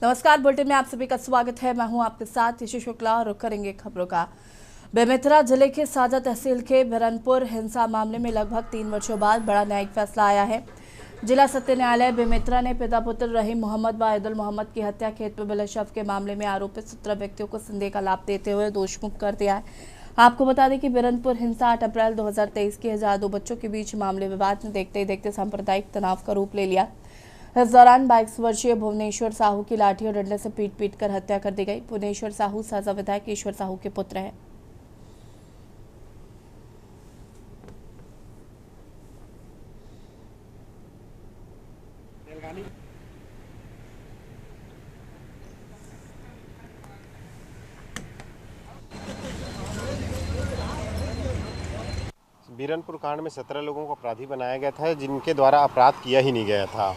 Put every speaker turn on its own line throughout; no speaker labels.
नमस्कार, बुलेटिन में आप सभी का स्वागत है। मैं हूं आपके साथ यशु शुक्ला और रुक करेंगे खबरों का। बेमेतरा जिले के साजा तहसील के बिरनपुर हिंसा मामले में लगभग 3 वर्षों बाद बड़ा न्यायिक फैसला आया है। जिला सत्र न्यायालय बेमेतरा ने पिता पुत्र रहीम मोहम्मद व आयदुल मोहम्मद की हत्या खेत में मिले शव के मामले में आरोपित 17 व्यक्तियों को संदेह का लाभ देते हुए दोषमुक्त कर दिया है। आपको बता दें कि बिरनपुर हिंसा 8 अप्रैल 2023 की 1002 बच्चों के बीच मामले विवाद में देखते ही देखते सांप्रदायिक तनाव का रूप ले लिया। इस दौरान 22 वर्षीय भुवनेश्वर साहू की लाठी और डंडे से पीट कर हत्या कर दी गई। भुवनेश्वर साहू साजा विधायक ईश्वर साहू के पुत्र हैं।
बिरनपुर कांड में 17 लोगों को अपराधी बनाया गया था जिनके द्वारा अपराध किया ही नहीं गया था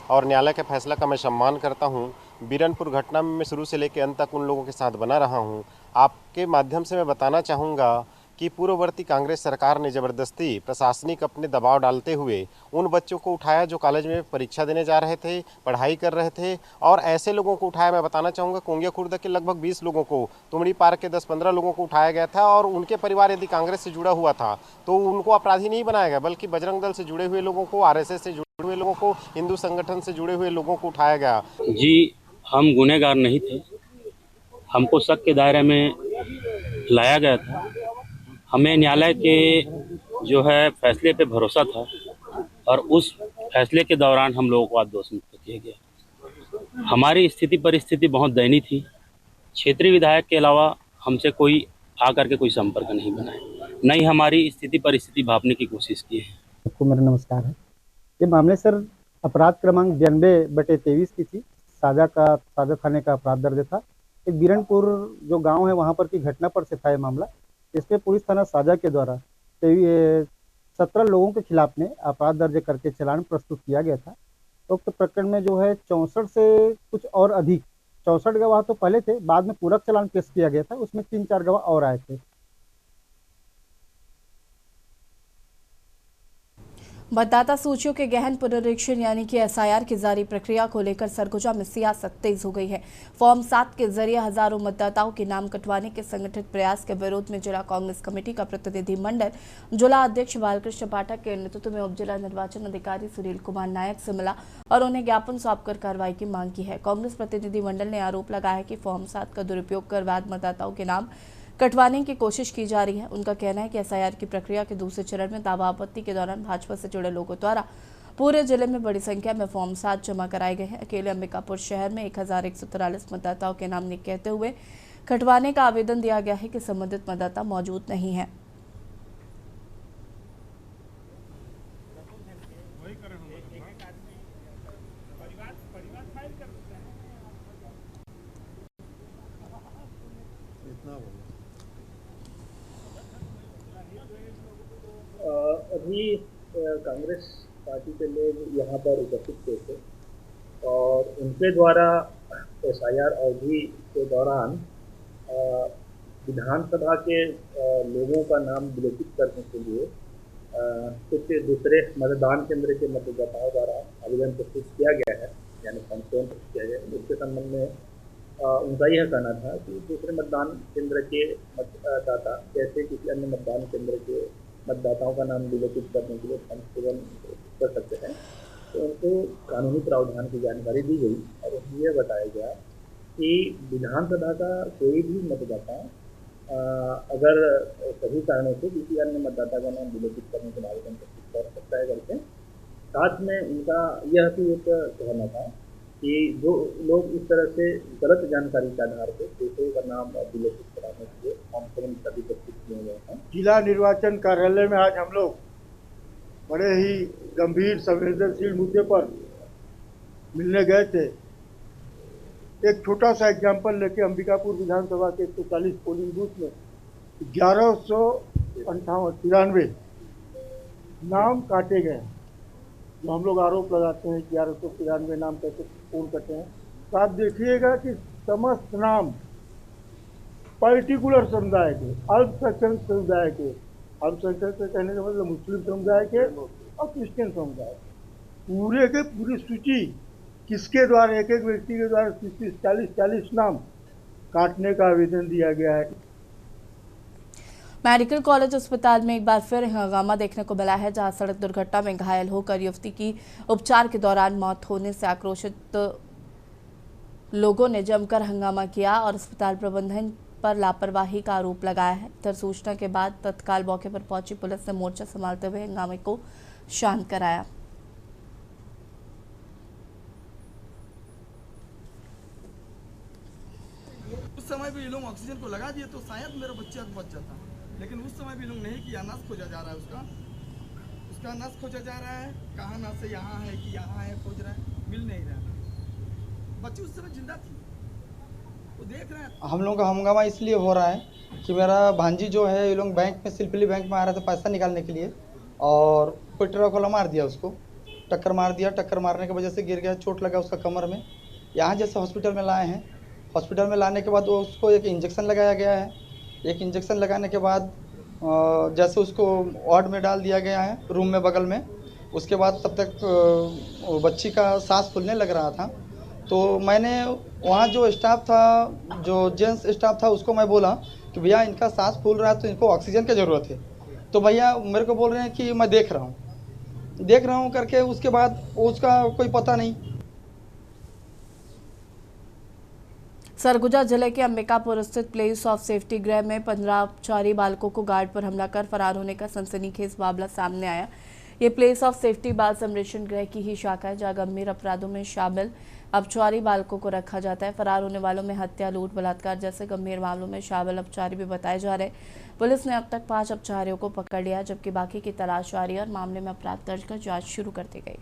और न्यायालय के फैसला का मैं सम्मान करता हूं। बिरनपुर घटना में मैं शुरू से लेकर अंत तक उन लोगों के साथ बना रहा हूं। आपके माध्यम से मैं बताना चाहूँगा कि पूर्ववर्ती कांग्रेस सरकार ने ज़बरदस्ती प्रशासनिक अपने दबाव डालते हुए उन बच्चों को उठाया जो कॉलेज में परीक्षा देने जा रहे थे, पढ़ाई कर रहे थे, और ऐसे लोगों को उठाया। मैं बताना चाहूँगा कोंगिया खुर्द के लगभग 20 लोगों को, तुमड़ी पार्क के 10-15 लोगों को उठाया गया था और उनके परिवार यदि कांग्रेस से जुड़ा हुआ था तो उनको अपराधी नहीं बनाया गया, बल्कि बजरंग दल से जुड़े हुए लोगों को, RSS से जुड़े हुए लोगों को, हिंदू संगठन से जुड़े हुए लोगों को उठाया गया।
जी, हम गुनहगार नहीं थे। हमको शक के दायरे में लाया गया था। हमें न्यायालय के जो है फैसले पे भरोसा था और उस फैसले के दौरान हम लोगों को आज दोषी मुक्त किया गया। हमारी स्थिति परिस्थिति बहुत दयनीय थी। क्षेत्रीय विधायक के अलावा हमसे कोई आकर के कोई संपर्क नहीं बनाए, नहीं हमारी स्थिति परिस्थिति भापने की कोशिश की है।
आपको मेरा नमस्कार है। ये मामले सर अपराध क्रमांक 92/23 की थी। साजा थाने का अपराध दर्ज था। एक बिरनपुर जो गांव है वहां पर की घटना पर से था ये मामला। इसमें पुलिस थाना साजा के द्वारा 17 लोगों के खिलाफ में अपराध दर्ज करके चालान प्रस्तुत किया गया था। उक्त प्रकरण में जो है 64 से कुछ और अधिक 64 गवाह तो पहले थे, बाद में पूरक चालान पेश किया गया था। उसमें 3-4 गवाह और आए थे।
मतदाता सूचियों के गहन पुनरीक्षण यानी कि SIR की जारी प्रक्रिया को लेकर सरगुजा में सियासत तेज हो गई है। फॉर्म 7 के जरिए हजारों मतदाताओं के नाम कटवाने के संगठित प्रयास के विरोध में जिला कांग्रेस कमेटी का प्रतिनिधिमंडल जिला अध्यक्ष बालकृष्ण पाठक के नेतृत्व में उप जिला निर्वाचन अधिकारी सुनील कुमार नायक से मिला और उन्हें ज्ञापन सौंपकर कार्रवाई की मांग की है। कांग्रेस प्रतिनिधिमंडल ने आरोप लगाया है कि फॉर्म 7 का दुरुपयोग कर वैध मतदाताओं के नाम कटवाने की कोशिश की जा रही है। उनका कहना है कि SIR की प्रक्रिया के दूसरे चरण में दावा आपत्ति के दौरान भाजपा से जुड़े लोगों द्वारा पूरे जिले में बड़ी संख्या में फॉर्म 7 जमा कराए गए हैं। अकेले अंबिकापुर शहर में 1143 मतदाताओं के नाम कहते हुए कटवाने का आवेदन दिया गया है कि संबंधित मतदाता मौजूद नहीं है।
अभी कांग्रेस पार्टी के लोग यहाँ पर उपस्थित थे और उनके द्वारा SIR अवधि के दौरान विधानसभा के लोगों का नाम विलोपित करने के लिए कुछ दूसरे मतदान केंद्र के मतदाताओं द्वारा आवेदन प्रस्तुत किया गया है, यानी कंप्लेंट किया गया है। उसके संबंध में उनका यह कहना था कि दूसरे मतदान केंद्र के मतदाता जैसे किसी अन्य मतदान केंद्र के मतदाताओं का नाम विलोपित करने के लिए संशोधन कर सकते हैं। तो उनको कानूनी प्रावधान की जानकारी दी गई और उसमें यह बताया गया कि विधानसभा का कोई भी मतदाता अगर सभी कारणों से किसी अन्य मतदाता का नाम विलोपित करने के लिए आवेदन प्रस्तुत कर सकता है करके। साथ में उनका यह भी एक कहना था कि जो लोग इस तरह से गलत जानकारी के आधार पर दूसरों का नाम विलोपित कराने के लिए फॉर्म सभी प्रस्तुत किए गए हैं।
जिला निर्वाचन कार्यालय में आज हम लोग बड़े ही गंभीर संवेदनशील मुद्दे पर मिलने गए थे। एक छोटा सा एग्जाम्पल लेके अंबिकापुर विधानसभा के 140 पोलिंग बूथ में 1193 नाम काटे गए। जो हम लोग आरोप लगाते हैं कि 1193 नाम कैसे पूर्ण करते हैं, तो आप देखिएगा कि समस्त नाम पर्टिकुलर समुदाय के, अल्पसंख्यक समुदाय के, अल्पसंख्यक से कहने का मतलब मुस्लिम समुदाय के और क्रिश्चियन समुदाय, पूरे के पूरी सूची किसके द्वारा एक एक व्यक्ति के द्वारा 30-40 नाम काटने का आवेदन दिया गया है।
मेडिकल कॉलेज अस्पताल में एक बार फिर हंगामा देखने को मिला है, जहां सड़क दुर्घटना में घायल होकर युवती की उपचार के दौरान मौत होने से आक्रोशित लोगों ने जमकर हंगामा किया और अस्पताल प्रबंधन पर लापरवाही का आरोप लगाया है। इधर सूचना के बाद तत्काल मौके पर पहुंची पुलिस ने मोर्चा संभालते हुए हंगामे को शांत कराया।
उस समय भी ये लोग ऑक्सीजन को लगा दिए तो शायद मेरा बच्चा बच जाता, लेकिन उस समय भी लोग नहीं किया। नस खोजा जा रहा है, उसका नस खोजा जा रहा है। कहाँ नस है, यहाँ है कि यहाँ है, खोज रहा है, मिल नहीं रहा। बच्ची उस समय जिंदा थी, वो देख रहे हैं।
हम लोग का हंगामा इसलिए हो रहा है कि मेरा भांजी जो है, ये लोग बैंक में सिलपिली बैंक में आ रहा था पैसा निकालने के लिए, और कोई ट्रक वाला मार दिया उसको, टक्कर मार दिया। टक्कर मारने की वजह से गिर गया, चोट लगा उसका कमर में। यहाँ जैसे हॉस्पिटल में लाए हैं, हॉस्पिटल में लाने के बाद उसको एक इंजेक्शन लगाया गया है। एक इंजेक्शन लगाने के बाद जैसे उसको वार्ड में डाल दिया गया है, रूम में बगल में। उसके बाद तब तक बच्ची का सांस फूलने लग रहा था। तो मैंने वहाँ जो स्टाफ था, जो जेंट्स स्टाफ था, उसको मैं बोला कि भैया इनका सांस फूल रहा है तो इनको ऑक्सीजन की ज़रूरत है। तो भैया मेरे को बोल रहे हैं कि मैं देख रहा हूँ करके। उसके बाद उसका कोई पता नहीं।
सरगुजा जिले के अंबिकापुर स्थित प्लेस ऑफ सेफ्टी गृह में 15 अपचारी बालकों को गार्ड पर हमला कर फरार होने का सनसनीखेज मामला सामने आया। ये प्लेस ऑफ सेफ्टी बाल संरक्षण गृह की ही शाखा है, जहां गंभीर अपराधों में शामिल अपचारी बालकों को रखा जाता है। फरार होने वालों में हत्या, लूट, बलात्कार जैसे गंभीर मामलों में शामिल अपचारी भी बताए जा रहे हैं। पुलिस ने अब तक 5 अपचारियों को पकड़ लिया, जबकि बाकी की तलाश जारी है और मामले में अपराध दर्ज कर जांच शुरू कर दी गई।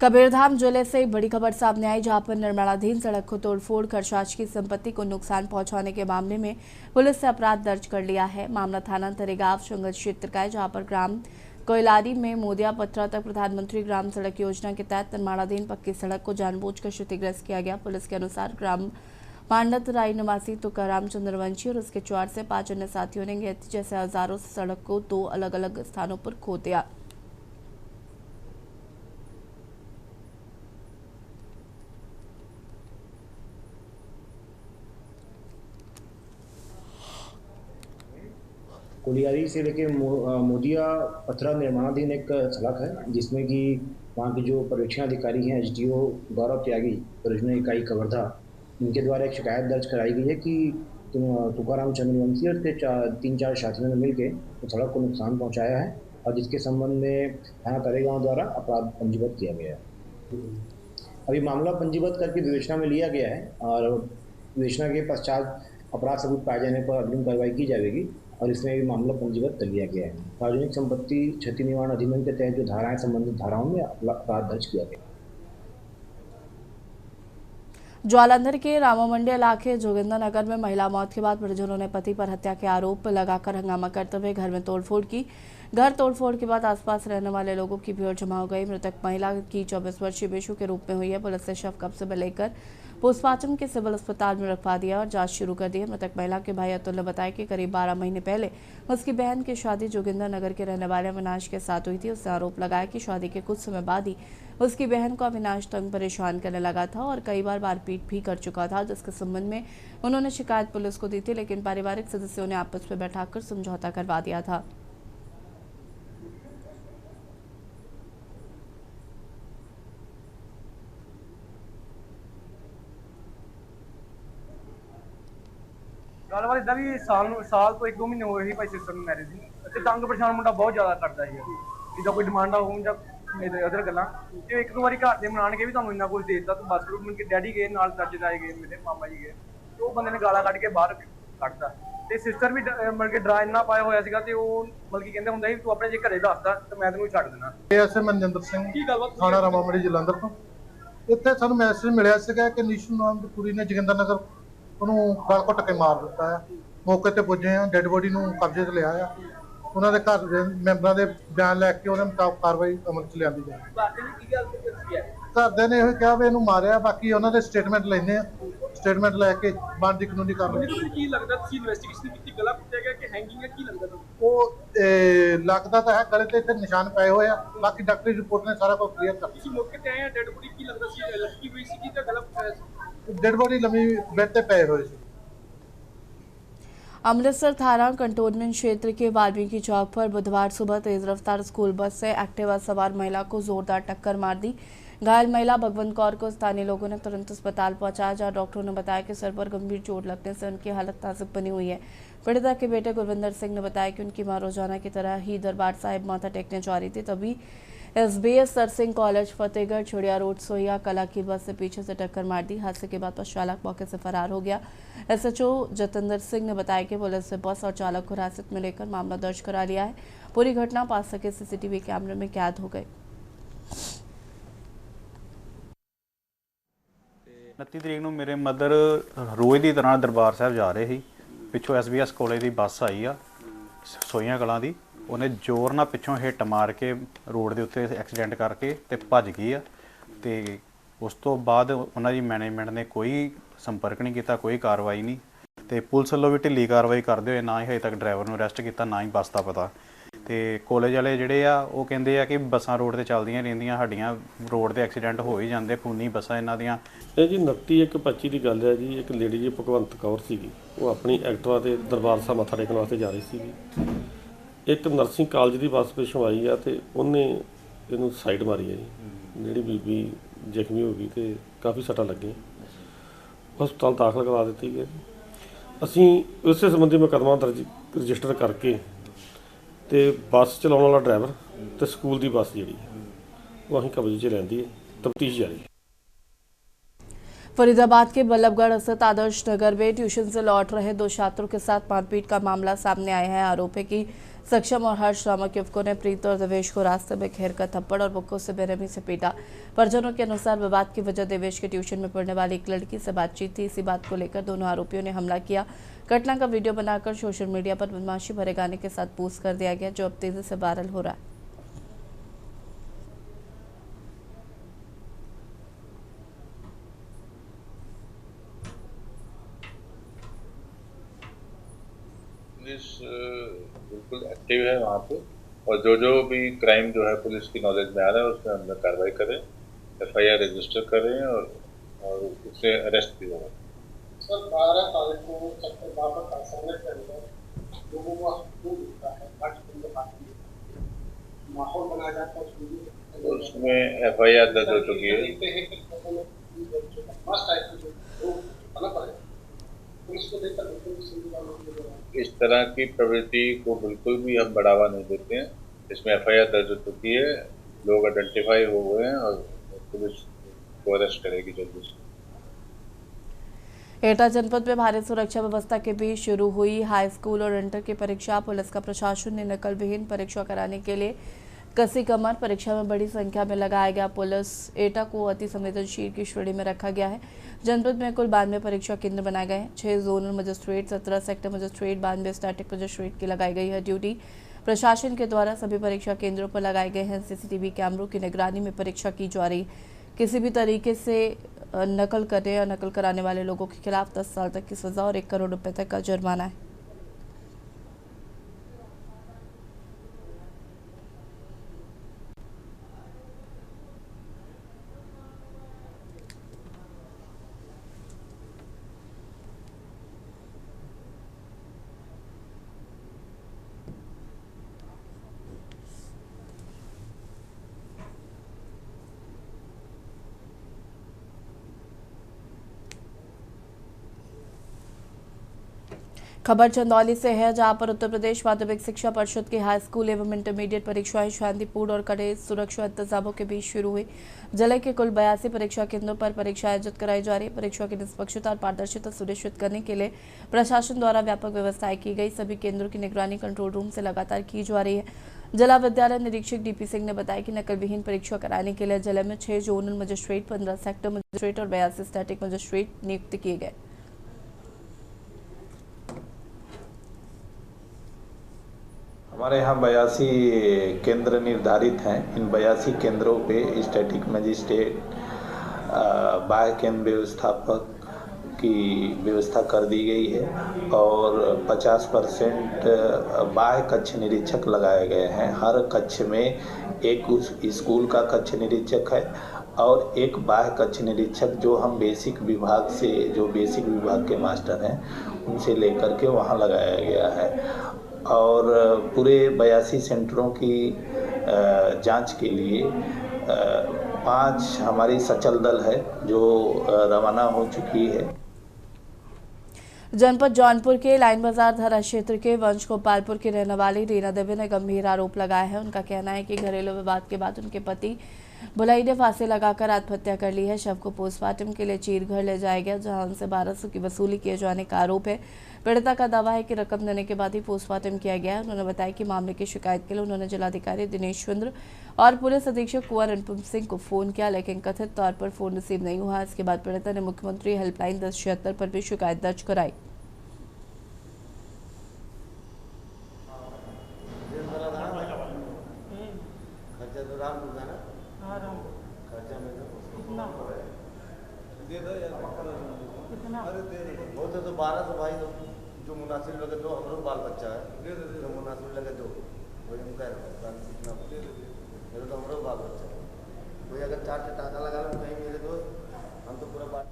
कबीरधाम जिले से बड़ी खबर सामने आई, जहां पर निर्माणाधीन सड़क को तोड़फोड़ कर शासकीय संपत्ति को नुकसान पहुंचाने के मामले में पुलिस ने अपराध दर्ज कर लिया है। मामला थाना तरेगांव जंगल क्षेत्र का है, जहां पर ग्राम कोयलारी में मोदिया पथरा तक प्रधानमंत्री ग्राम सड़क योजना के तहत निर्माणाधीन पक्की सड़क को जानबूझकर क्षतिग्रस्त किया गया। पुलिस के अनुसार ग्राम पांडत राय निवासी तुकाराम चंद्रवंशी और उसके 4 से 5 अन्य साथियों ने गैती जैसे हजारों सड़क को 2 अलग अलग स्थानों पर खो दिया।
कोलियारी से लेके मोदिया पथरा निर्माणाधीन एक सड़क है, जिसमें कि वहाँ के जो पर्यवेक्षण अधिकारी हैं एसडीओ गौरव त्यागी, परियोजना इकाई कवर्धा, इनके द्वारा एक शिकायत दर्ज कराई गई है कि तुकाराम चंद्रवंशी और 3-4 साथियों ने मिलकर तो सड़क को नुकसान पहुँचाया है, और जिसके संबंध में थाना तरेगांव द्वारा अपराध पंजीबद्ध किया गया है। अभी मामला पंजीबद्ध करके विवेचना में लिया गया है, और विवेचना के पश्चात अपराध सबूत पाए जाने पर अग्रिम कार्रवाई की जाएगी, और इसमें भी मामला पंजीबद्ध कर लिया गया है। सार्वजनिक संपत्ति क्षति निवारण अधिनियम के तहत जो धाराएं संबंधित धाराओं में अपराध दर्ज किया गया।
ज्वालांधर के रामामंडी इलाके जोगिंदर नगर में महिला मौत के बाद परिजनों ने पति पर हत्या के आरोप लगाकर हंगामा करते हुए घर में तोड़फोड़ की। घर तोड़फोड़ के बाद आसपास रहने वाले लोगों की भीड़ जमा हो गई। मृतक महिला की 24 वर्षीय बेशु के रूप में हुई है। पुलिस ने शव कब्जे में लेकर पोस्टमार्टम के सिविल अस्पताल में रखवा दिया और जांच शुरू कर दी है। मृतक महिला के भाई अतुल ने बताया कि करीब 12 महीने पहले उसकी बहन की शादी जोगिंदर नगर के रहने वाले अविनाश के साथ हुई थी। उसने आरोप लगाया कि शादी के कुछ समय बाद ही उसकी बहन को अविनाश तंग परेशान करने लगा था और कई बार मारपीट भी कर चुका था, जिसके संबंध में उन्होंने शिकायत पुलिस को दी थी, लेकिन पारिवारिक सदस्यों ने आपस में बैठाकर समझौता करवा दिया था।
ਗੱਲਬਾਤ ਇਦਾਂ ਵੀ ਸਾਲ ਤੋਂ 1-2 ਮਹੀਨੇ ਹੋਏ ਸੀ ਭਾਈ ਸਿਸਟਰ ਨੂੰ ਮੈਰਿਜ ਦੀ ਤੇ ਤੰਗ ਪਰੇਸ਼ਾਨ ਮੁੰਡਾ ਬਹੁਤ ਜ਼ਿਆਦਾ ਕਰਦਾ ਸੀ ਜਿੱਦਾਂ ਕੋਈ ਡਿਮਾਂਡਾਂ ਹੋਣ ਜਾਂ ਅਦਰ ਗੱਲਾਂ ਤੇ ਇੱਕ ਦੋ ਵਾਰੀ ਘਰ ਦੇ ਮਨਾਣ ਕੇ ਵੀ ਤੁਹਾਨੂੰ ਇੰਨਾ ਕੁਝ ਦੇ ਦਿੱਤਾ ਤੂੰ ਬਸ ਕਰੋ ਕਿ ਡੈਡੀ ਗਏ ਨਾਲ ਚਾਚੇ ਤਾਏ ਗਏ ਮੇਰੇ ਮਾਮਾ ਜੀ ਗਏ ਤੇ ਉਹ ਬੰਦੇ ਨੇ ਗਾਲਾਂ ਕੱਢ ਕੇ ਬਾਹਰ ਕੱਢਦਾ ਤੇ ਸਿਸਟਰ ਵੀ ਮਤਲਬ ਕਿ ਡਰਾ ਇੰਨਾ ਪਾਇਆ ਹੋਇਆ ਸੀਗਾ ਤੇ ਉਹ ਮਤਲਬ ਕਿ ਕਹਿੰਦੇ ਹੁੰਦਾ ਸੀ ਤੂੰ ਆਪਣੇ ਜੇ ਘਰੇ ਦੱਸਦਾ ਤੇ ਮੈਂ ਤੈਨੂੰ ਛੱਡ ਦੇਣਾ।
ਐਸਏ ਮਨਜਿੰਦਰ ਸਿੰਘ ਥਾਣਾ ਰਾਮਾਮੜੀ ਜਲੰਧਰ ਤੋਂ ਇੱਥੇ ਸਾਨੂੰ ਮੈਸੇਜ ਮਿਲਿਆ ਸੀਗਾ ਕਿ ਨਿਸ਼ੂ ਨਾਮ ਦੀ ਕੁੜੀ ਨੇ ਜੋਗਿੰਦਰ ਨਗਰ ਉਹਨੂੰ ਗਲ ਘੁੱਟ ਕੇ ਮਾਰ ਦਿੱਤਾ ਆ। ਮੌਕੇ ਤੇ ਪੁੱਜੇ ਆ, ਡੈੱਡ ਬੋਡੀ ਨੂੰ ਕਬਜ਼ੇ 'ਚ ਲਿਆ ਆ। ਉਹਨਾਂ ਦੇ ਘਰ ਦੇ ਮੈਂਬਰਾਂ ਦੇ ਬਿਆਨ ਲੈ ਕੇ ਉਹਦੇ ਮੁਤਾਬਕ ਕਾਰਵਾਈ ਅਮਲ 'ਚ ਲਿਆਂਦੀ ਜਾਵੇ। ਘਰਦਿਆਂ ਨੇ ਇਹੋ ਕਿਹਾ ਵੀ ਇਹਨੂੰ ਮਾਰਿਆ, ਬਾਕੀ ਉਹਨਾਂ ਦੇ ਸਟੇਟਮੈਂਟ ਲੈਂਦੇ ਆ, ਸਟੇਟਮੈਂਟ ਲੈ ਕੇ ਬਣਦੀ ਕਾਨੂੰਨੀ ਕਾਰਵਾਈ।
ਕੀ ਲੱਗਦਾ ਤੁਸੀਂ ਇਨਵੈਸਟੀਗੇਸ਼ਨ ਕੀਤੀ ਗਲਾ ਕੁੱਟਿਆ ਗਿਆ ਕਿ ਹੈਂਗਿੰਗ ਹੈ, ਕੀ ਲੱਗਦਾ ਤੁਹਾਨੂੰ?
ਉਹ ਲੱਗਦਾ ਤਾਂ ਹੈ ਗਲੇ ਤੇ ਇੱਥੇ ਨਿਸ਼ਾਨ ਪਏ ਹੋਏ ਆ, ਬਾਕੀ ਡਾਕਟਰੀ ਰਿਪੋਰਟ ਨੇ ਸਾਰਾ ਕੁਝ ਕਲੀਅਰ ਕਰ ਦਿੱਤਾ।
ਤੁਸੀਂ ਮੌਕੇ ਤੇ ਆਏ ਆ, ਡੈਡ ਬੋਡੀ ਕੀ ਲੱਗਦਾ ਸੀ ਲਟਕੀ ਹੋਈ ਸੀ ਕਿ ਗਲਾ ਕੁੱਟਿਆ ਸੀ?
ਡੈਡ ਬੋਡੀ ਲੰਮੀ ਬੈੱਡ ਤੇ ਪਏ होए थे।
अमृतसर थाना कंटोनमेंट क्षेत्र के वाल्मीकि चौक पर बुधवार सुबह तेज रफ्तार स्कूल बस से एक्टिवा सवार महिला को जोरदार टक्कर मार दी। घायल महिला भगवंत कौर को स्थानीय लोगों ने तुरंत अस्पताल पहुंचाया, जहां डॉक्टरों ने बताया कि सर पर गंभीर चोट लगने से उनकी हालत नाजुक बनी हुई है। पीड़िता के बेटे गुरविंदर सिंह ने बताया कि उनकी मां रोजाना की तरह ही दरबार साहिब माथा टेकने जा रही थी, तभी SBS सरसिंह कॉलेज फतेहगढ़ चुड़िया रोड सोहिया कला की बस से पीछे से टक्कर मार दी। हादसे के बाद बस चालक मौके से फरार हो गया। SHO जतिंदर सिंह ने बताया कि पुलिस ने बस और चालक को हिरासत में लेकर मामला दर्ज करा लिया है। पूरी घटना पास के CCTV कैमरे में कैद हो गई।
29 ਤਰੀਕ ਨੂੰ ਮੇਰੇ ਮਦਰ ਰੋਜ਼ ਦੀ ਤਰ੍ਹਾਂ ਦਰਬਾਰ ਸਾਹਿਬ ਜਾ ਰਹੇ ਸੀ। ਪਿੱਛੋਂ SBS ਕਾਲਜ ਦੀ ਬੱਸ ਆਈ ਆ ਸੋਈਆਂ ਕਲਾਂ ਦੀ, ਉਹਨੇ ਜ਼ੋਰ ਨਾਲ ਪਿੱਛੋਂ ਹਿੱਟ ਮਾਰ ਕੇ ਰੋਡ ਦੇ ਉੱਤੇ ਐਕਸੀਡੈਂਟ ਕਰਕੇ ਤੇ ਭੱਜ ਗਈ ਆ। ਤੇ ਉਸ ਤੋਂ ਬਾਅਦ ਉਹਨਾਂ ਦੀ ਮੈਨੇਜਮੈਂਟ ਨੇ ਕੋਈ ਸੰਪਰਕ ਨਹੀਂ ਕੀਤਾ, ਕੋਈ ਕਾਰਵਾਈ ਨਹੀਂ। ਤੇ ਪੁਲਿਸ ਵੱਲੋਂ ਵੀ ਢਿੱਲੀ ਕਾਰਵਾਈ ਕਰਦੇ ਹੋਏ ਨਾ ਹੀ ਹਜੇ ਤੱਕ ਡਰਾਈਵਰ ਨੂੰ ਅਰੈਸਟ ਕੀਤਾ, ਨਾ ਹੀ ਬੱਸ ਦਾ ਪਤਾ। ਤੇ ਕਾਲਜ ਵਾਲੇ ਜਿਹੜੇ ਆ ਉਹ ਕਹਿੰਦੇ ਆ ਕਿ ਬੱਸਾਂ ਰੋਡ ਤੇ ਚੱਲਦੀਆਂ ਰਹਿੰਦੀਆਂ, ਸਾਡੀਆਂ ਰੋਡ ਤੇ ਐਕਸੀਡੈਂਟ ਹੋ ਹੀ ਜਾਂਦੇ, ਖੂਨੀ ਬੱਸਾਂ ਇਹਨਾਂ ਦੀਆਂ।
ਇਹ ਜੀ 29/1/25 ਦੀ ਗੱਲ ਹੈ ਜੀ। ਇੱਕ ਲੇਡੀ ਜੀ ਭਗਵੰਤ ਕੌਰ ਸੀਗੀ, ਉਹ ਆਪਣੀ ਐਕਟਿਵਾ ਤੇ ਦਰਬਾਰ ਸਾਹਿਬ ਮੱਥਾ ਟੇਕਣ ਵਾਸਤੇ ਜਾ ਰਹੀ ਸੀਗੀ। ਇੱਕ ਨਰਸਿੰਗ ਕਾਲਜ ਦੀ ਬੱਸ ਪਿੱਛੋਂ ਆਈ ਆ ਤੇ ਉਹਨੇ ਇਹਨੂੰ ਸਾਈਡ ਮਾਰੀ ਹੈ ਜੀ। ਜਿਹੜੀ ਬੀਬੀ ਜ਼ਖਮੀ ਹੋ ਗਈ ਤੇ ਕਾਫੀ ਸੱਟਾਂ ਲੱਗੀਆਂ, ਹਸਪਤਾਲ ਦਾਖਲ ਕਰਵਾ ਦਿੱਤੀ ਗਈ। ਅਸੀਂ ਇਸੇ ਸੰਬੰਧੀ ਮੁਕੱਦਮਾ ਦਰਜ ਰਜਿਸਟਰ ਕਰਕੇ ਤੇ ਬੱਸ ਚਲਾਉਣ ਵਾਲਾ ਡਰਾਈਵਰ ਤੇ ਸਕੂਲ ਦੀ ਬੱਸ ਜਿਹੜੀ ਉਹ ਅਸੀਂ ਕਬਜ਼ੇ 'ਚ ਲੈਂਦੀ ਹੈ, ਤਫਤੀਸ਼ ਜਾਰੀ।
फरीदाबाद के बल्लभगढ़ स्थित आदर्श नगर में ट्यूशन से लौट रहे 2 छात्रों के साथ मारपीट का मामला सामने आया है। आरोप है कि सक्षम और हर्ष नामक युवकों ने प्रीत और देवेश को रास्ते में घेर कर थप्पड़ और बुक्कों से बेरहमी से पीटा। परिजनों के अनुसार विवाद की वजह देवेश के ट्यूशन में पढ़ने वाली एक लड़की से बातचीत थी। इसी बात को लेकर दोनों आरोपियों ने हमला किया। घटना का वीडियो बनाकर सोशल मीडिया पर बदमाशी भरे गाने के साथ पोस्ट कर दिया गया, जो अब तेजी से वायरल हो रहा है।
पुलिस बिल्कुल एक्टिव है वहाँ पे, और जो भी क्राइम जो है पुलिस की नॉलेज में आ रहा है उसमें हम लोग कार्रवाई करें, FIR रजिस्टर करें और उसे अरेस्ट भी होगा।
सर 12 तारीख को सेक्टर 12 कारखाने के अंदर लोगों को मिलता है, माहौल बनाया जाता है,
तो उसमें FIR दर्ज हो चुकी है। इस तरह की प्रवृत्ति को बिल्कुल भी हम बढ़ावा नहीं देते हैं। इसमें FIR दर्ज हो चुकी है, लोग आइडेंटिफाई हो गए हैं और पुलिस को अरेस्ट करेगी जल्दी से।
एटा जनपद में भारी सुरक्षा व्यवस्था के बीच शुरू हुई हाई स्कूल और इंटर की परीक्षा। पुलिस का प्रशासन ने नकल विहीन परीक्षा कराने के लिए कसी कमर। परीक्षा में बड़ी संख्या में लगाया गया पुलिस। एटा को अति संवेदनशील की श्रेणी में रखा गया है। जनपद में कुल 92 परीक्षा केंद्र बनाए गए हैं। 6 zonal magistrate, 17 sector magistrate, 92 static magistrate की लगाई गई है ड्यूटी। प्रशासन के द्वारा सभी परीक्षा केंद्रों पर लगाए गए हैं CCTV कैमरों की निगरानी में परीक्षा की जा रही। किसी भी तरीके से नकल करने या नकल कराने वाले लोगों के खिलाफ 10 साल तक की सजा और 1 करोड़ रुपए तक का जुर्माना है। खबर चंदौली से है, जहां पर उत्तर प्रदेश माध्यमिक शिक्षा परिषद की हाई स्कूल एवं इंटरमीडिएट परीक्षाएं शांतिपूर्ण और कड़े सुरक्षा इंतजामों के बीच शुरू हुई। जिले के कुल 82 परीक्षा केंद्रों पर परीक्षा आयोजित कराई जा रही है। परीक्षा की निष्पक्षता और पारदर्शिता सुनिश्चित करने के लिए प्रशासन द्वारा व्यापक व्यवस्थाएं की गई। सभी केंद्रों की निगरानी कंट्रोल रूम से लगातार की जा रही है। जिला विद्यालय निरीक्षक डीपी सिंह ने बताया कि नकल विहीन परीक्षा कराने के लिए जिले में 6 जोनल मजिस्ट्रेट, 15 सेक्टर मजिस्ट्रेट और 82 स्टैटिक मजिस्ट्रेट नियुक्त किए गए।
हमारे यहाँ 82 केंद्र निर्धारित हैं। इन 82 केंद्रों पे स्टैटिक मजिस्ट्रेट, बाह्य केंद्र व्यवस्थापक की व्यवस्था कर दी गई है और 50% बाह्य कक्ष निरीक्षक लगाए गए हैं। हर कक्ष में एक उस स्कूल का कक्ष निरीक्षक है और एक बाह्य कक्ष निरीक्षक जो हम बेसिक विभाग से, जो बेसिक विभाग के मास्टर हैं उनसे लेकर के वहाँ लगाया गया है। और पूरे 82 सेंटरों की जांच के लिए 5 हमारी सचल दल है जो रवाना हो चुकी है।
जनपद जौनपुर के लाइन बाजार थाना क्षेत्र के वंश गोपालपुर की रहने वाली रीना देवी ने गंभीर आरोप लगाया है। उनका कहना है कि घरेलू विवाद के बाद उनके पति बुलाई ने फांसी लगाकर आत्महत्या कर ली है। शव को पोस्टमार्टम के लिए चीरघर ले जाया गया, जहां उनसे 1200 की वसूली किए जाने का आरोप है। पीड़िता का दावा है कि रकम देने के बाद ही पोस्टमार्टम किया गया है। उन्होंने बताया कि मामले की शिकायत के लिए उन्होंने जिलाधिकारी दिनेश चंद्र और पुलिस अधीक्षक कुंवर अनुपम सिंह को फोन किया, लेकिन कथित तौर पर फोन रिसीव नहीं हुआ। इसके बाद पीड़िता ने मुख्यमंत्री हेल्पलाइन 1076 पर भी शिकायत दर्ज कराई।
होते तो 1200 भाई जो मुनासिब लगे दो, हमरो बाल बच्चा है जो मुनासिब लगे दो, वही हम कह रहे हैं तो हमरो बाल बच्चा है। कोई अगर 4 टाका लगा लो कहीं मेरे दोस्त, हम तो पूरा बात।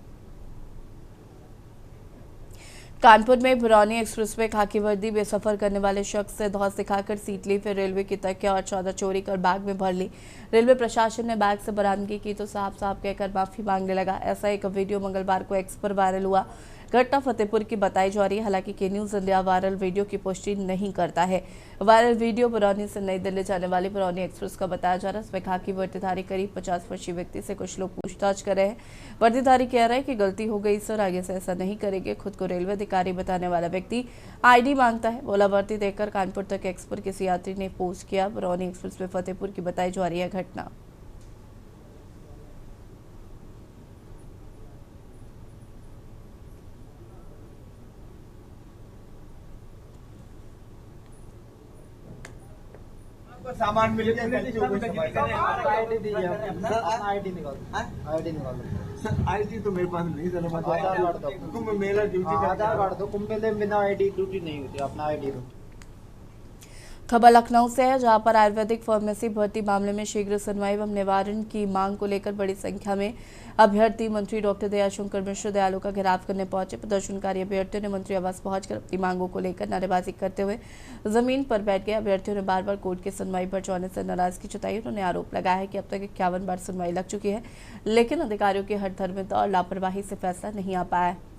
कानपुर में बरौनी एक्सप्रेस में खाकी वर्दी में सफर करने वाले शख्स से धौंस दिखाकर सीट ली, फिर रेलवे की तकिया और चौदर चोरी कर बैग में भर ली। रेलवे प्रशासन ने बैग से बरामदगी की तो साफ साफ कहकर माफी मांगने लगा। ऐसा एक वीडियो मंगलवार को एक्स पर वायरल हुआ। घटना फतेहपुर की बताई जा रही है। हालांकि के न्यूज इंडिया वायरल वीडियो की पुष्टि नहीं करता है। वायरल वीडियो बरौनी से नई दिल्ली जाने वाली बरौनी एक्सप्रेस का बताया जा रहा है। इसमें खाकी वर्दीधारी करीब 50 वर्षीय व्यक्ति से कुछ लोग पूछताछ कर रहे हैं। वर्दीधारी कह रहे हैं कि गलती हो गई सर, आगे से ऐसा नहीं करेंगे। खुद को रेलवे अधिकारी बताने वाला व्यक्ति आईडी मांगता है। बोला वर्दी देखकर कानपुर तक एक्सप्रेस किसी यात्री ने पोस्ट किया। बरौनी एक्सप्रेस में फतेहपुर की बताई जा रही है घटना।
सामान मिल गया,
आईडी निकालो।
आईडी तो मेरे पास नहीं सर,
आधार कार्ड दो।
मेरा ड्यूटी का
आधार कार्ड दो। कुंभे बिना आईडी ड्यूटी नहीं होती, अपना आईडी दो।
खबर लखनऊ से है, जहां पर आयुर्वेदिक फार्मेसी भर्ती मामले में शीघ्र सुनवाई एवं निवारण की मांग को लेकर बड़ी संख्या में अभ्यर्थी मंत्री डॉक्टर दयाशंकर मिश्र दयालु का घेराव करने पहुंचे। प्रदर्शनकारी अभ्यर्थियों ने मंत्री आवास पहुंचकर अपनी मांगों को लेकर नारेबाजी करते हुए जमीन पर बैठ गए। अभ्यर्थियों ने बार बार कोर्ट की सुनवाई पर जाने से नाराजगी जताई। उन्होंने आरोप लगाया है कि अब तक 51 बार सुनवाई लग चुकी है, लेकिन अधिकारियों की हठधर्मिता और लापरवाही से फैसला नहीं आ पाया है।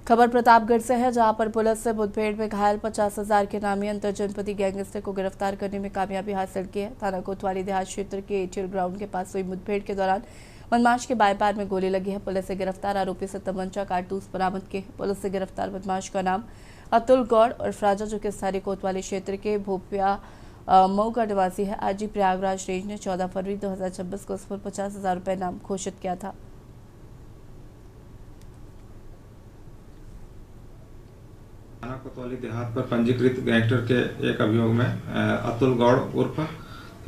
खबर प्रतापगढ़ से है, जहां पर पुलिस से मुठभेड़ में घायल 50,000 के नामी अंतर जनपदी गैंगस्टर को गिरफ्तार करने में कामयाबी हासिल की है। थाना कोतवाली देहात क्षेत्र के एटीएल ग्राउंड के पास हुई मुठभेड़ के दौरान बदमाश के बाएं पैर में गोली लगी है। पुलिस से गिरफ्तार आरोपी से तमंचा कारतूस बरामद किए। पुलिस से गिरफ्तार बदमाश का नाम अतुल गौड़ और फ्राजा, जो कि स्थानीय कोतवाली क्षेत्र के भोपिया मऊ का निवासी है। आरजी प्रयागराज रेंज ने 14 फरवरी 2026 को उस पर 50,000 रुपये इनाम घोषित किया था।
थाना कोतवाली देहात पर पंजीकृत गैंगस्टर के एक अभियोग में अतुल गौड़ उर्फ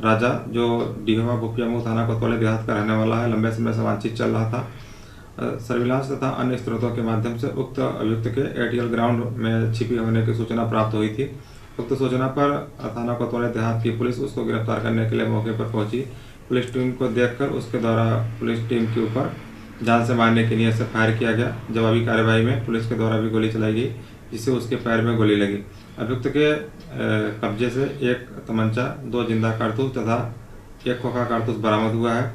राजा, जो डिहवा भोपिया मऊ थाना कोतवाली देहात का रहने वाला है, लंबे समय से वांछित चल रहा था। सर्विलांस तथा अन्य स्रोतों के माध्यम से उक्त अभियुक्त के एटीएल ग्राउंड में छिपी होने की सूचना प्राप्त हुई थी। उक्त सूचना पर थाना कोतवाली देहात की पुलिस उसको गिरफ्तार करने के लिए मौके पर पहुंची। पुलिस टीम को देखकर उसके द्वारा पुलिस टीम के ऊपर जान से मारने की नीयत से फायर किया गया। जवाबी कार्रवाई में पुलिस के द्वारा भी गोली चलाई गई, जिससे उसके पैर में गोली लगी। अभियुक्त के कब्जे से एक तमंचा, 2 जिंदा कारतूस तथा 1 खोखा कारतूस बरामद हुआ है।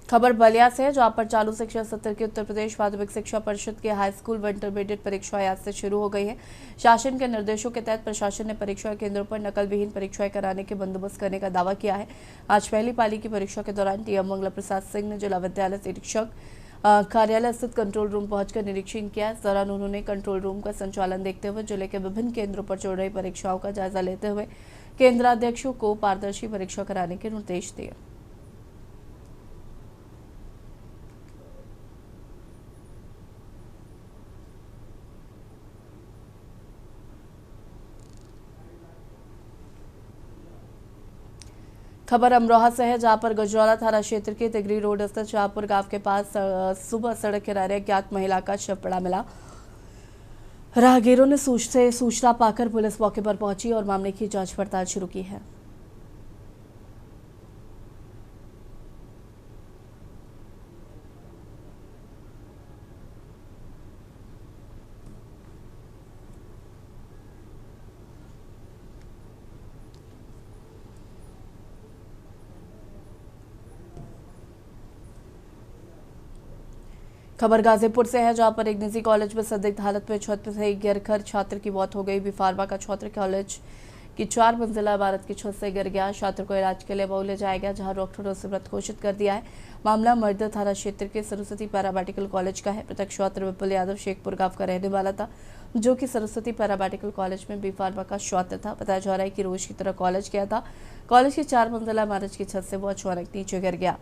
खबर बलिया से है, जहां पर चालू शिक्षा सत्र की उत्तर प्रदेश माध्यमिक शिक्षा परिषद की हाई स्कूल व इंटरमीडिएट परीक्षाएं आज से शुरू हो गई हैं। शासन के निर्देशों के तहत प्रशासन ने परीक्षा केंद्रों पर नकल विहीन परीक्षाएं कराने के बंदोबस्त करने का दावा किया है। आज पहली पाली की परीक्षा के दौरान टीएम मंगला प्रसाद सिंह ने जिला विद्यालय निरीक्षक कार्यालय स्थित कंट्रोल रूम पहुंचकर निरीक्षण किया। इस दौरान उन्होंने कंट्रोल रूम का संचालन देखते हुए जिले के विभिन्न केंद्रों पर चल रही परीक्षाओं का जायजा लेते हुए केंद्राध्यक्षों को पारदर्शी परीक्षा कराने के निर्देश दिए। खबर अमरोहा से है, जहां पर गजरौला थाना क्षेत्र के तिगरी रोड स्थित शाहपुर गांव के पास सुबह सड़क किनारे अज्ञात महिला का शव पड़ा मिला। राहगीरों ने सूचना पाकर पुलिस मौके पर पहुंची और मामले की जांच पड़ताल शुरू की है। खबर गाजीपुर से है, जहां पर एक निजी कॉलेज में संदिग्ध हालत में छत से गिरकर छात्र की मौत हो गई। बिफारवा का छात्र कॉलेज की 4 मंजिला इमारत की छत से गिर गया। छात्र को इलाज के लिए मऊ ले जाया गया, जहां डॉक्टरों ने मृत घोषित कर दिया है। मामला मर्द थाना क्षेत्र के सरस्वती पैरामेडिकल कॉलेज का है। मृतक छात्र विपुल यादव शेखपुर गांव का रहने वाला था, जो कि सरस्वती पैरामेडिकल कॉलेज में बिफारवा का छात्र था। बताया जा रहा है कि रोज की तरह कॉलेज गया था। कॉलेज की 4 मंजिला इमारत की छत से वो अचानक नीचे गिर गया।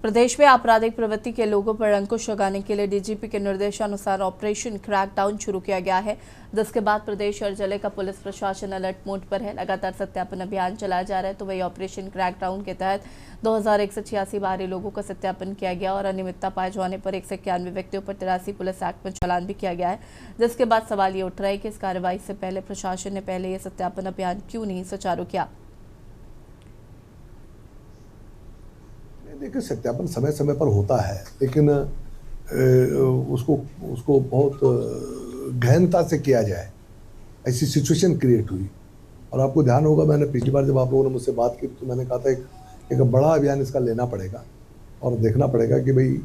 प्रदेश में आपराधिक प्रवृत्ति के लोगों पर अंकुश लगाने के लिए डीजीपी के निर्देशानुसार ऑपरेशन क्रैकडाउन शुरू किया गया है, जिसके बाद प्रदेश और जिले का पुलिस प्रशासन अलर्ट मोड पर है। लगातार सत्यापन अभियान चलाया जा रहा है। तो वही ऑपरेशन क्रैकडाउन के तहत 2186 बाहरी लोगों का सत्यापन किया गया और अनियमितता पाए जाने पर 191 व्यक्तियों पर 83 पुलिस एक्ट में चालान भी किया गया है। जिसके बाद सवाल ये उठ रहा है कि इस कार्रवाई से पहले प्रशासन ने पहले ये सत्यापन अभियान क्यों नहीं सुचारू किया।
देखिए, सत्यापन समय समय पर होता है, लेकिन उसको बहुत गहनता से किया जाए, ऐसी सिचुएशन क्रिएट हुई। और आपको ध्यान होगा, मैंने पिछली बार जब आप लोगों ने मुझसे बात की तो मैंने कहा था एक बड़ा अभियान इसका लेना पड़ेगा और देखना पड़ेगा कि भाई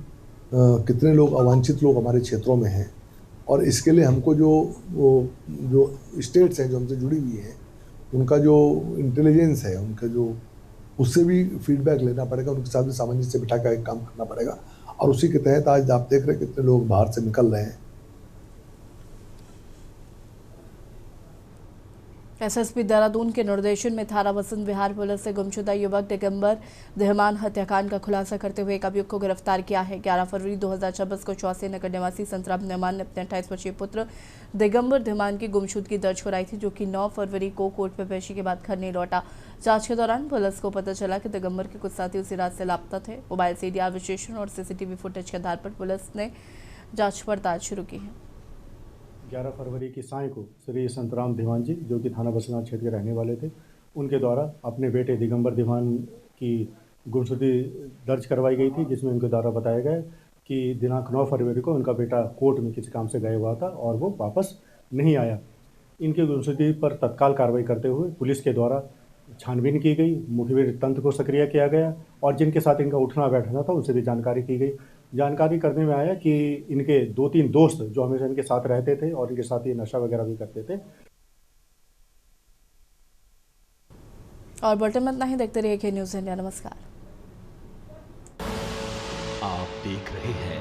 कितने लोग अवांछित लोग हमारे क्षेत्रों में हैं। और इसके लिए हमको जो स्टेट्स हैं जो हमसे जुड़ी हुई हैं, उनका जो इंटेलिजेंस है, उनका जो उससे भी फीडबैक लेना पड़ेगा, उनके साथ भी सामंजस्य बिठा कर एक काम करना पड़ेगा। और उसी के तहत आज आप देख रहे हैं कितने लोग बाहर से निकल रहे हैं।
एसएसपी देहरादून के निर्देशन में थाना बसंत विहार पुलिस से गुमशुदा युवक दिगंबर धीमान हत्याकांड का खुलासा करते हुए एक अभियुक्त को गिरफ्तार किया है। 11 फरवरी 2026 को चौसे नगर निवासी संतराम धीमान ने अपने 28 वर्षीय पुत्र दिगंबर धीमान की गुमशुदगी दर्ज कराई थी, जो कि 9 फरवरी को कोर्ट में पेशी के बाद घर नहीं लौटा। जांच के दौरान पुलिस को पता चला कि दिगंबर के कुछ साथी उसी रात से लापता थे। मोबाइल सीडीआर विश्लेषण और सीसीटीवी फुटेज के आधार पर पुलिस ने जाँच पड़ताल शुरू की है।
11 फरवरी की साय को श्री संतराम धीमान जी, जो कि थाना बसना क्षेत्र के रहने वाले थे, उनके द्वारा अपने बेटे दिगंबर धीमान की गुमशुदगी दर्ज करवाई गई थी, जिसमें उनके द्वारा बताया गया कि दिनांक 9 फरवरी को उनका बेटा कोर्ट में किसी काम से गया हुआ था और वो वापस नहीं आया। इनकी गुमशुदगी पर तत्काल कार्रवाई करते हुए पुलिस के द्वारा छानबीन की गई, मुखबिर तंत्र को सक्रिय किया गया और जिनके साथ इनका उठना बैठना था उनसे भी जानकारी की गई। जानकारी करने में आया कि इनके 2-3 दोस्त जो हमेशा इनके साथ रहते थे और इनके साथ ये नशा वगैरह भी करते थे।
और बुलेटिन में इतना ही। देखते रहिए के न्यूज़ इंडिया। नमस्कार।
आप देख रहे हैं